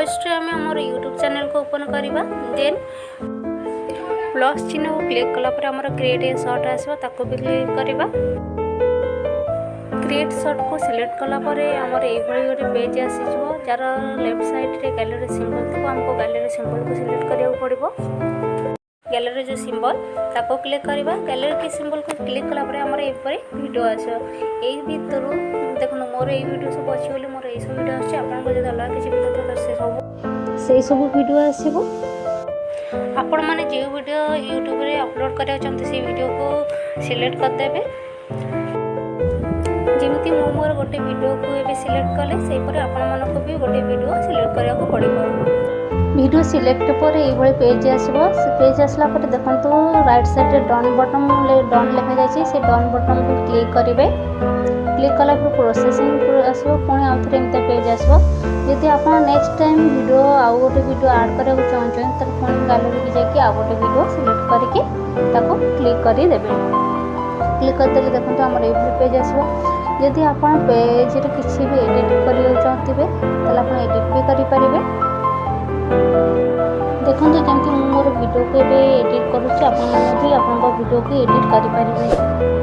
first आम आम YouTube channel को ओपन करवा देन प्लस चिन्ह को क्लिक कलापर आम क्रिएट ए शॉर्ट आसो ताको भी क्लिक करवा क्रिएट शॉर्ट को सिलेक्ट कलापर आमर ये गोटे पेज आसीज जार लेफ्ट साइड रे गैलरी सिंबल थी आमको गैलरी सिंबल को सिलेक्ट करा पड़ो गैलरी जो सिंबल ताको क्लिक करवा गैलरी के सिंबल को क्लिक कलापर आमर ये वीडियो आस यही भितर देखो मोर ये वीडियो सब अच्छी बोली मोर ये सब वीडियो आछे आपन जब अलग किसी वीडियो तो से सब वीडियो आसो आपण मैंने जो वीडियो यूट्यूब रे अपलोड करा चाहते से वीडियो को सिलेक्ट करदेवे जमी मु मोर गोटे वीडियो को ये सिलेक्ट कले से आपण भी गोटे वीडियो सिलेक्ट करा पड़ो वीडियो सिलेक्ट पर ये पेज आसो पेज आसला पर देखो राइट साइड रे डन बटन डन लिखा जाए से डन बटन को क्लिक करेंगे क्लिक कला प्रोसेसिंग आसो पुणी आउ थे एमती पेज आसो यदि आप नेक्स्ट टाइम वीडियो आउ गोटे वीडियो आड करा चाहते तो पुणी गैलरी की जाकि आउ गोटे वीडियो सिलेक्ट करके क्लिक करदे क्लिक करदे देखो आम ये पेज आसो यदि आप पेज रे किसी भी एडिट करने चाहते तो आप एडिट भी करेंगे देखो जमी मोर वीडियो को एडिट करुच्ची आप वीडियो को एडिट करेंगे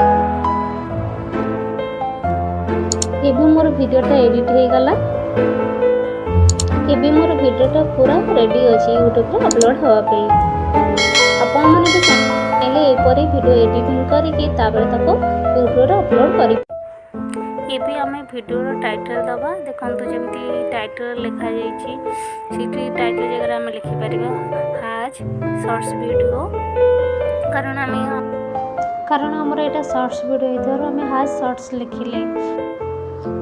ये मोर वीडियोटा एडिट हो गला ये मोर वीडियोटा पूरा रेडी अच्छी यूट्यूब रे अपलोड होगापी आपण मैंने भी चाहे यहपरी वीडियो एडिटिंग करके यूट्यूब रे अपलोड कर ये भी आम वीडियो टाइटल दबा देखो जमी टाइटल लिखा जाइए टाइटल जगह आम लिखिपर आज शॉर्ट्स वीडियो कारण आमर यहाँ शॉर्ट्स वीडियो होता आम हाज शॉर्ट्स लिखिले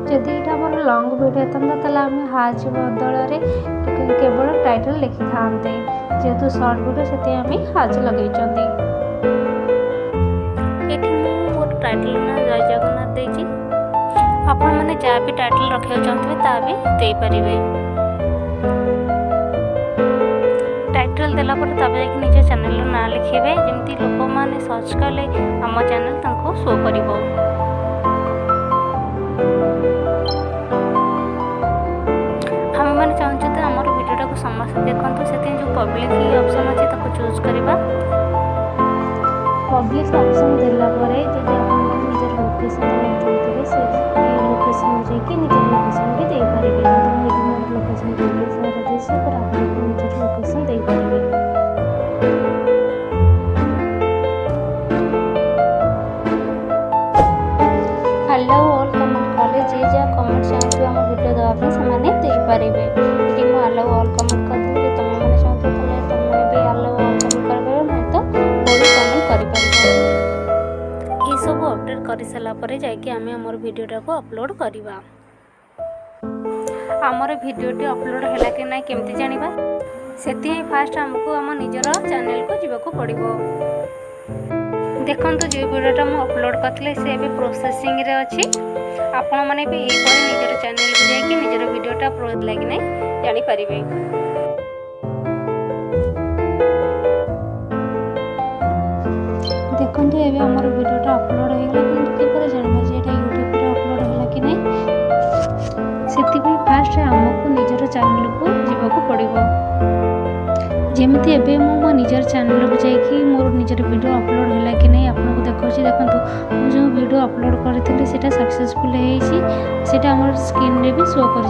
जदि ये आम लंग वीडियो होता आम हाज बदल केवल टाइटल लिखि था जेहेतु शॉर्ट वीडियो से आम हाज लगे टाइटल ना जय जगन्नाथ देजी आपण मैंने जहाँ भी टाइटल रखा चाहते ता भी दे पारे टाइटल देला पर तबे जाके निज चैनल ना लिखेबे जेमती लोक माने सर्च कले आम चैनल तंको शो करिवो हम माने चाहूँ तो आमर वीडियोटा को समस्त देखंतु से जो पब्लिक ऑप्शन अच्छे ताको चूज करबा पब्लिक ऑप्शन देला परे जदि आपण निज लोकेशन चाहते से लोकेशन जाकि निज लोकेशन भी दे पारे तो लोकेशन देले सारा देश पर आप निज लोकेशन दे पारे अलाउ ऑल कमेंट कले जे जा कमेंट चाहते हम वीडियो देवा से माने दे पारे ये मु अलाउ ऑल कमेंट कर दे तुम माने चाहते तो तुम भी अलाउ ऑल कमेंट कर पारो नहीं तो कोई कमेंट करि पारो ये सब अपडेट कर सारा पर जाकि आम आमर वीडियोटा को अपलोड करवा आमर वीडियोटी अपलोड है कि ना केमती जानिबा से फास्ट आमको आम निजर चैनल को जीवाको पड़ो देखो जो वीडियोटा मुझे अपलोड करते से भी प्रोसेसिंग रे अच्छी आपण मैंने भी यही निजर चैनल को जाकि निजर वीडियोटा अपलोड लगे ना जानीपर देखो ये आमर वीडियोटा अपलोड हो गला जानवा यूट्यूब अपलोड है कि नहीं से फास्ट आमको निजर चैनल को जीवाको पड़ो जमी एवं मो निजर चैनल को जाकि मोर निजर वीडियो अपलोड है कि नहीं आपको देखो मुझे वीडियो अपलोड करी से सक्सेसफुल होता आम स्क्रीन रे भी शो कर